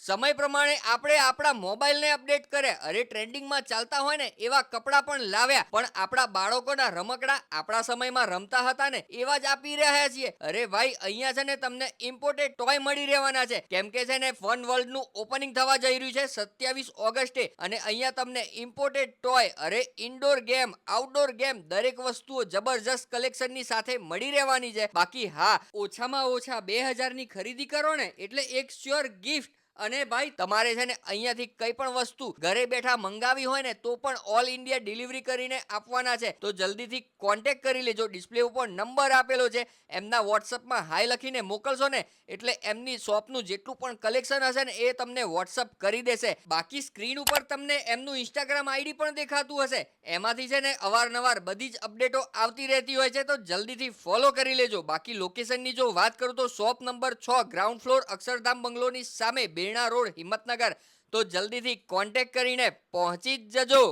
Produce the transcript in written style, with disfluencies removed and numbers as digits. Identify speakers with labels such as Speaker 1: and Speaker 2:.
Speaker 1: સમય પ્રમાણે આપણે આપણા મોબાઈલને અપડેટ કરે. અરે ટ્રેન્ડિંગમાં ચાલતા હોય ને એવા કપડાં પણ લાવ્યા. પણ આપણા બાળકોના રમકડા આપણા સમયમાં રમતા હતા ને એવા જ આપી રહ્યા છીએ. અરે ભાઈ અહીંયા છે ને તમને ઇમ્પોર્ટેડ ટોય મળી રહેવાના છે. કેમ કે છે ને ફન વર્લ્ડનું ઓપનિંગ થવા જઈ રહ્યું છે 27 ઓગસ્ટે અને અહીંયા તમને ઇમ્પોર્ટેડ ટોય અરે ઇન્ડોર ગેમ આઉટડોર ગેમ દરેક વસ્તુઓ જબરજસ્ત કલેક્શનની સાથે મળી રહેવાની છે. બાકી હા ઓછામાં ઓછા 2000ની ખરીદી કરો ને એટલે એક શ્યોર ગિફ્ટ. અને ભાઈ તમારે છે ને અહીંયાથી કઈ પણ વસ્તુ ઘરે બેઠા મંગાવી હોય ને તો પણ ઓલ ઇન્ડિયા ડિલિવરી કરીને આપવાના છે. તો જલ્દીથી કોન્ટેક્ટ કરી લેજો. ડિસ્પ્લે ઉપર નંબર આપેલો છે. એમના વોટ્સઅપમાં હાય લખીને મોકલશો ને એટલે એમની શોપનું જેટલું પણ કલેક્શન હશે ને એ તમને વોટ્સઅપ કરી દેશે. બાકી સ્ક્રીન ઉપર તમને એમનું ઇન્સ્ટાગ્રામ આઈડી પણ દેખાતું હશે. એમાંથી છે ને અવારનવાર બધી જ અપડેટો આવતી રહેતી હોય છે. તો જલ્દીથી ફોલો કરી લેજો. બાકી લોકેશનની જો વાત કરું તો shop number 6 ground floor Akshardham બંગલોની સામે બેરણા રોડ હિંમતનગર. તો જલ્દીથી કોન્ટેક્ટ કરીને પહોંચી જ જજો.